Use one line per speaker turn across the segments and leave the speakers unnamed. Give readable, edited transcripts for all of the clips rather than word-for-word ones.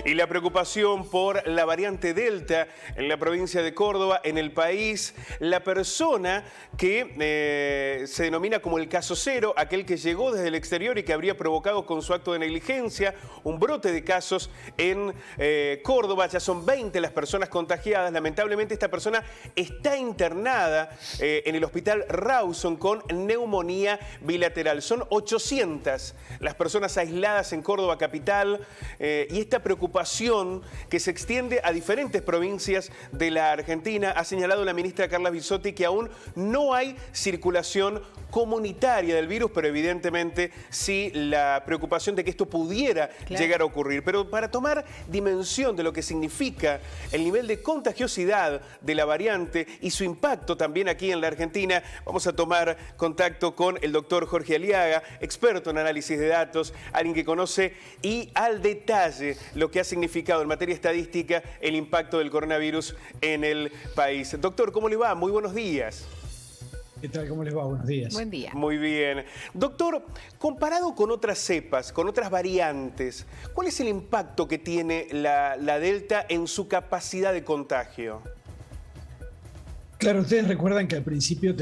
Y la preocupación por la variante Delta en la provincia de Córdoba, en el país. La persona que se denomina como el caso cero, aquel que llegó desde el exterior y que habría provocado con su acto de negligencia un brote de casos en Córdoba. Ya son 20 las personas contagiadas. Lamentablemente esta persona está internada en el hospital Rawson con neumonía bilateral. Son 800 las personas aisladas en Córdoba capital y esta preocupación que se extiende a diferentes provincias de la Argentina. Ha señalado la ministra Carla Bisotti que aún no hay circulación comunitaria del virus, pero evidentemente sí la preocupación de que esto pudiera llegar a ocurrir. Pero para tomar dimensión de lo que significa el nivel de contagiosidad de la variante y su impacto también aquí en la Argentina, vamos a tomar contacto con el doctor Jorge Aliaga, experto en análisis de datos, alguien que conoce y al detalle lo que ha significado en materia estadística el impacto del coronavirus en el país. Doctor, ¿cómo le va? Muy buenos días.
¿Qué tal? ¿Cómo les va? Buenos días.
Buen día.
Muy bien. Doctor, comparado con otras cepas, con otras variantes, ¿cuál es el impacto que tiene la Delta en su capacidad de contagio?
Claro, ustedes recuerdan que al principio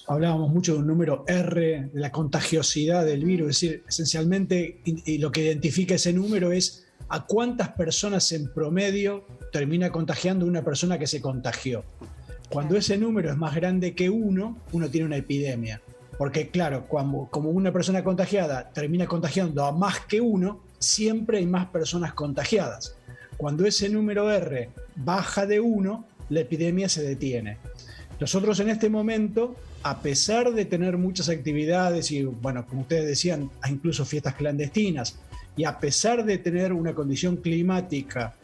hablábamos mucho de un número R, de la contagiosidad del virus, es decir, esencialmente y lo que identifica ese número es a cuántas personas en promedio termina contagiando una persona que se contagió. Cuando ese número es más grande que uno tiene una epidemia. Porque claro, como una persona contagiada termina contagiando a más que uno, siempre hay más personas contagiadas. Cuando ese número R baja de 1, la epidemia se detiene. Nosotros en este momento, a pesar de tener muchas actividades y, bueno, como ustedes decían, hay incluso fiestas clandestinas, y a pesar de tener una condición climática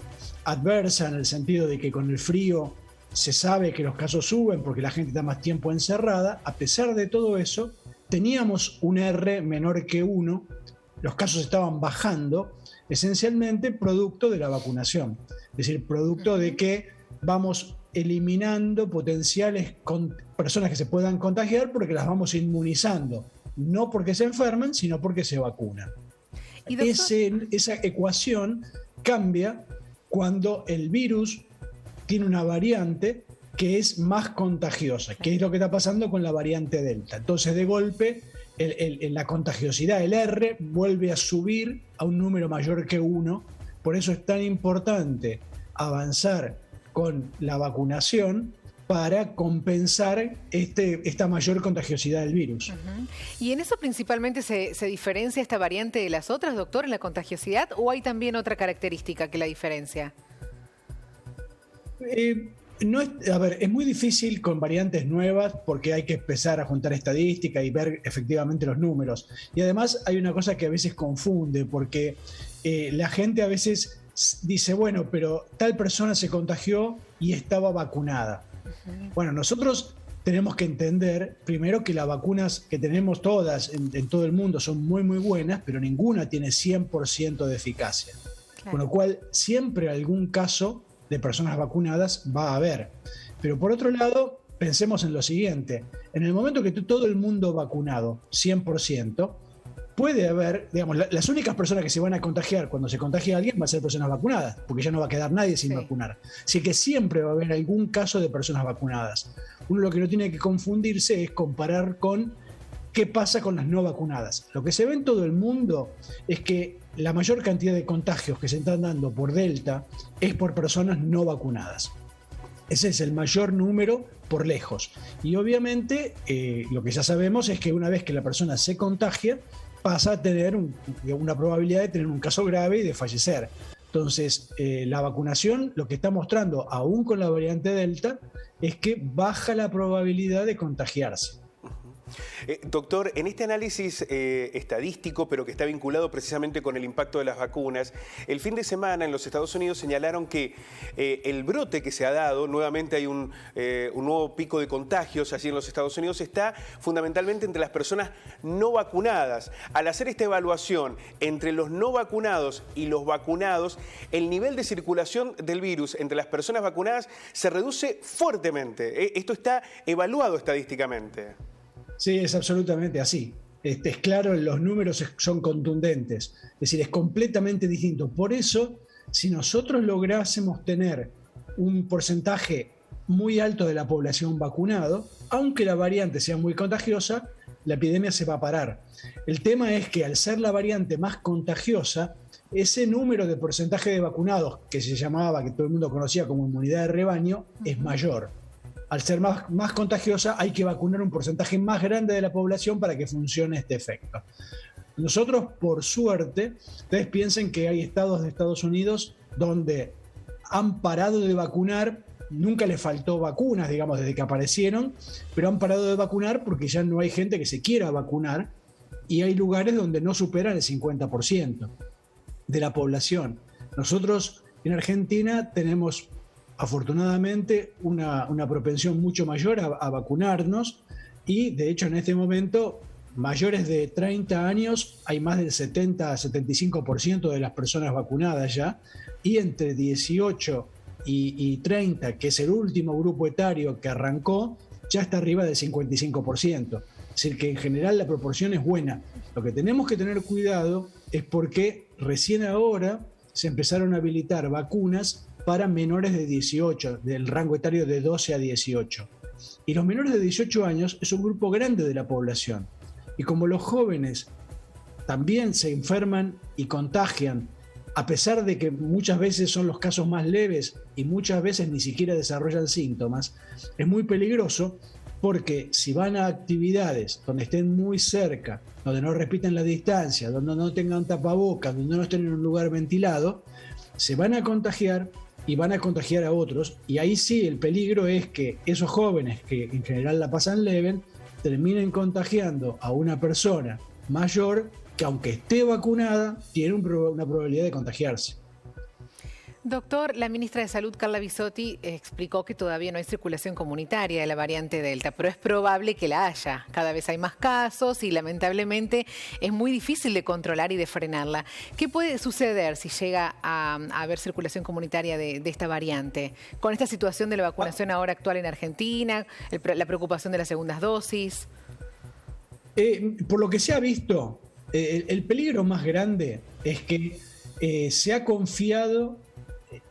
adversa en el sentido de que con el frío se sabe que los casos suben porque la gente está más tiempo encerrada, a pesar de todo eso, teníamos un R menor que 1, los casos estaban bajando, esencialmente producto de la vacunación. Es decir, producto de que vamos eliminando potenciales personas que se puedan contagiar porque las vamos inmunizando, no porque se enferman, sino porque se vacunan. Esa ecuación cambia cuando el virus tiene una variante que es más contagiosa, que es lo que está pasando con la variante Delta. Entonces, de golpe, la contagiosidad, el R, vuelve a subir a un número mayor que 1. Por eso es tan importante avanzar con la vacunación para compensar esta mayor contagiosidad del virus.
¿Y en eso principalmente se diferencia esta variante de las otras, doctor, en la contagiosidad, o hay también otra característica que la diferencia?
Es muy difícil con variantes nuevas porque hay que empezar a juntar estadística y ver efectivamente los números. Y además hay una cosa que a veces confunde porque la gente a veces dice, bueno, pero tal persona se contagió y estaba vacunada. Bueno, nosotros tenemos que entender primero que las vacunas que tenemos todas en todo el mundo son muy, muy buenas, pero ninguna tiene 100% de eficacia. Claro. Con lo cual, siempre algún caso de personas vacunadas va a haber. Pero por otro lado, pensemos en lo siguiente. En el momento que todo el mundo vacunado, 100%, puede haber, digamos, las únicas personas que se van a contagiar cuando se contagie a alguien van a ser personas vacunadas, porque ya no va a quedar nadie sin vacunar. Así que siempre va a haber algún caso de personas vacunadas. Uno lo que no tiene que confundirse es comparar con qué pasa con las no vacunadas. Lo que se ve en todo el mundo es que la mayor cantidad de contagios que se están dando por Delta es por personas no vacunadas. Ese es el mayor número por lejos. Y obviamente lo que ya sabemos es que una vez que la persona se contagia, pasa a tener una probabilidad de tener un caso grave y de fallecer. Entonces, la vacunación lo que está mostrando, aún con la variante Delta, es que baja la probabilidad de contagiarse.
Doctor, en este análisis estadístico, pero que está vinculado precisamente con el impacto de las vacunas, el fin de semana en los Estados Unidos señalaron que el brote que se ha dado, nuevamente hay un nuevo pico de contagios allí en los Estados Unidos, está fundamentalmente entre las personas no vacunadas. Al hacer esta evaluación entre los no vacunados y los vacunados, el nivel de circulación del virus entre las personas vacunadas se reduce fuertemente. Esto está evaluado estadísticamente.
Sí, es absolutamente así. Es claro, los números son contundentes. Es decir, es completamente distinto. Por eso Si nosotros lográsemos tener un porcentaje muy alto de la población vacunado, aunque la variante sea muy contagiosa, la epidemia se va a parar. El tema es que al ser la variante más contagiosa, ese número de porcentaje de vacunados que se llamaba, que todo el mundo conocía como inmunidad de rebaño, es mayor. Al ser más contagiosa, hay que vacunar un porcentaje más grande de la población para que funcione este efecto. Nosotros, por suerte, ustedes piensen que hay estados de Estados Unidos donde han parado de vacunar, nunca les faltó vacunas, digamos, desde que aparecieron, pero han parado de vacunar porque ya no hay gente que se quiera vacunar y hay lugares donde no superan el 50% de la población. Nosotros en Argentina tenemos afortunadamente una propensión mucho mayor a vacunarnos y de hecho en este momento mayores de 30 años hay más del 70-75% de las personas vacunadas ya, y entre 18 y 30, que es el último grupo etario que arrancó, ya está arriba del 55%. Es decir, que en general la proporción es buena. Lo que tenemos que tener cuidado es porque recién ahora se empezaron a habilitar vacunas para menores de 18, del rango etario de 12 a 18. Y los menores de 18 años es un grupo grande de la población. Y como los jóvenes también se enferman y contagian, a pesar de que muchas veces son los casos más leves y muchas veces ni siquiera desarrollan síntomas, es muy peligroso porque si van a actividades donde estén muy cerca, donde no respeten la distancia, donde no tengan tapabocas, donde no estén en un lugar ventilado, se van a contagiar y van a contagiar a otros. Y ahí sí el peligro es que esos jóvenes que en general la pasan leve, terminen contagiando a una persona mayor que aunque esté vacunada, tiene una probabilidad de contagiarse.
Doctor, la ministra de Salud, Carla Bisotti, explicó que todavía no hay circulación comunitaria de la variante Delta, pero es probable que la haya. Cada vez hay más casos y lamentablemente es muy difícil de controlar y de frenarla. ¿Qué puede suceder si llega a haber circulación comunitaria de esta variante? Con esta situación de la vacunación ahora actual en Argentina, la preocupación de las segundas dosis.
Por lo que se ha visto, el peligro más grande es que se ha confiado,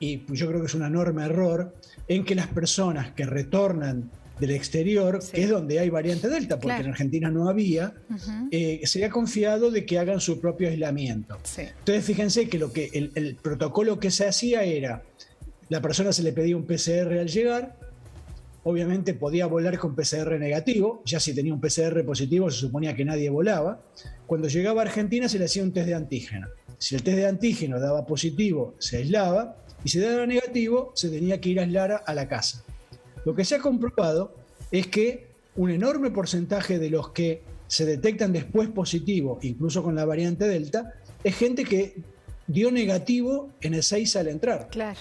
y yo creo que es un enorme error, en que las personas que retornan del exterior, sí, que es donde hay variante Delta, porque claro, en Argentina no había, se ha confiado de que hagan su propio aislamiento. Sí. Entonces fíjense que el protocolo que se hacía era, la persona se le pedía un PCR al llegar, obviamente podía volar con PCR negativo, ya si tenía un PCR positivo se suponía que nadie volaba. Cuando llegaba a Argentina se le hacía un test de antígeno. Si el test de antígeno daba positivo, se aislaba, y si daba negativo, se tenía que ir a aislar a la casa. Lo que se ha comprobado es que un enorme porcentaje de los que se detectan después positivo, incluso con la variante Delta, es gente que dio negativo en el 6 al entrar. Claro.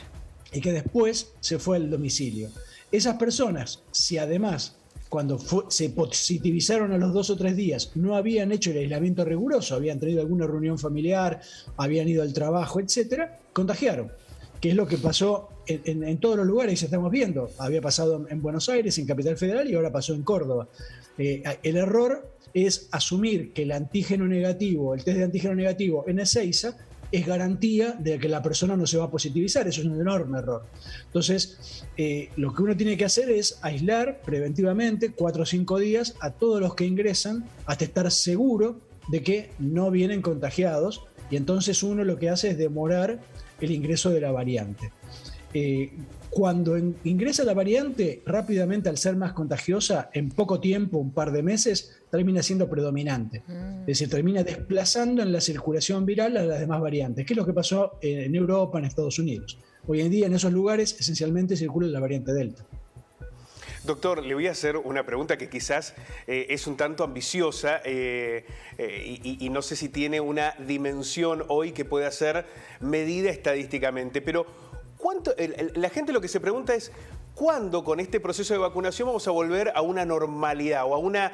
Y que después se fue al domicilio. Esas personas, si además cuando se positivizaron a los 2 o 3 días, no habían hecho el aislamiento riguroso, habían tenido alguna reunión familiar, habían ido al trabajo, etcétera, contagiaron. Que es lo que pasó en todos los lugares, estamos viendo. Había pasado en Buenos Aires, en Capital Federal, y ahora pasó en Córdoba. El error es asumir que el antígeno negativo, el test de antígeno negativo en Ezeiza, es garantía de que la persona no se va a positivizar. Eso es un enorme error. Entonces, lo que uno tiene que hacer es aislar preventivamente 4 o 5 días a todos los que ingresan hasta estar seguro de que no vienen contagiados, y entonces uno lo que hace es demorar el ingreso de la variante. Cuando ingresa la variante, rápidamente, al ser más contagiosa, en poco tiempo, un par de meses, termina siendo predominante. Es decir, termina desplazando en la circulación viral a las demás variantes, que es lo que pasó en Europa, en Estados Unidos. Hoy en día en esos lugares esencialmente circula la variante Delta.
Doctor, le voy a hacer una pregunta que quizás es un tanto ambiciosa y no sé si tiene una dimensión hoy que pueda ser medida estadísticamente, pero la gente lo que se pregunta es ¿cuándo con este proceso de vacunación vamos a volver a una normalidad o a una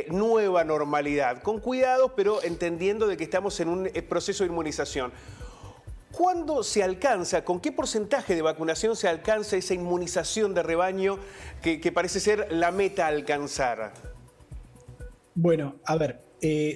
nueva normalidad? Con cuidados, pero entendiendo de que estamos en un proceso de inmunización. ¿Cuándo se alcanza, con qué porcentaje de vacunación se alcanza esa inmunización de rebaño que parece ser la meta a alcanzar?
Bueno, a ver,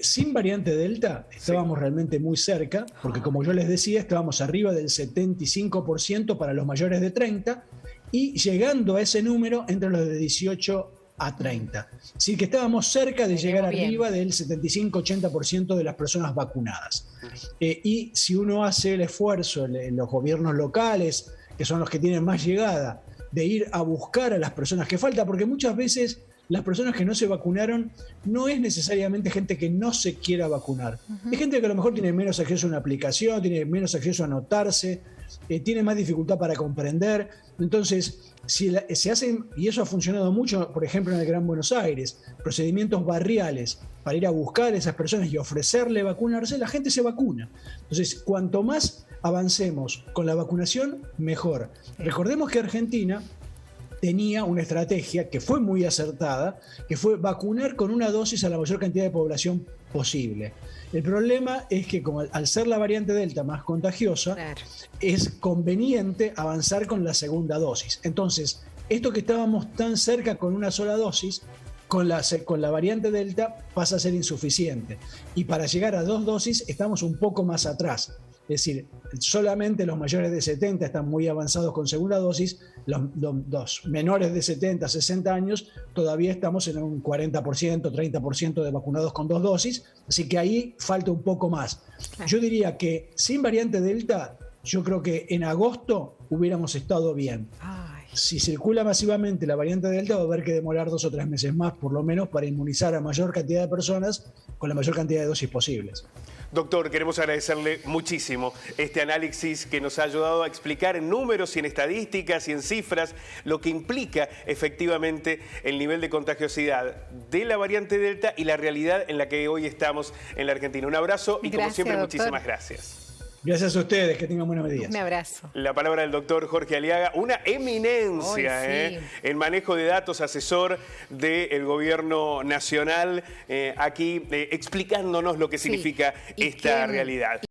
sin variante Delta estábamos realmente muy cerca, porque como yo les decía, estábamos arriba del 75% para los mayores de 30 y llegando a ese número entre los de 18 a 30. Es decir, que estábamos cerca de llegar arriba del 75-80% de las personas vacunadas. Y si uno hace el esfuerzo en los gobiernos locales, que son los que tienen más llegada, de ir a buscar a las personas que faltan, porque muchas veces las personas que no se vacunaron no es necesariamente gente que no se quiera vacunar. Es gente que a lo mejor tiene menos acceso a una aplicación, tiene menos acceso a anotarse, tiene más dificultad para comprender. Entonces, si se hacen, y eso ha funcionado mucho, por ejemplo, en el Gran Buenos Aires, procedimientos barriales para ir a buscar a esas personas y ofrecerle vacunarse, la gente se vacuna. Entonces, cuanto más avancemos con la vacunación, mejor. Recordemos que Argentina tenía una estrategia que fue muy acertada, que fue vacunar con una dosis a la mayor cantidad de población posible. El problema es que como al ser la variante Delta más contagiosa, es conveniente avanzar con la segunda dosis. Entonces, esto que estábamos tan cerca con una sola dosis, con la variante Delta pasa a ser insuficiente. Y para llegar a 2 dosis estamos un poco más atrás. Es decir, solamente los mayores de 70 están muy avanzados con segunda dosis, los menores de 70, 60 años todavía estamos en un 40%, 30% de vacunados con 2 dosis, así que ahí falta un poco más. Yo diría que sin variante Delta, yo creo que en agosto hubiéramos estado bien. Si circula masivamente la variante Delta, va a haber que demorar 2 o 3 meses más, por lo menos, para inmunizar a mayor cantidad de personas con la mayor cantidad de dosis posibles.
Doctor, queremos agradecerle muchísimo este análisis que nos ha ayudado a explicar en números y en estadísticas y en cifras lo que implica efectivamente el nivel de contagiosidad de la variante Delta y la realidad en la que hoy estamos en la Argentina. Un abrazo y como siempre,
doctor.
muchísimas gracias.
Gracias a ustedes, que tengan buenos días.
Un abrazo.
La palabra del doctor Jorge Aliaga, una eminencia en manejo de datos, asesor del gobierno nacional, aquí explicándonos lo que significa esta realidad.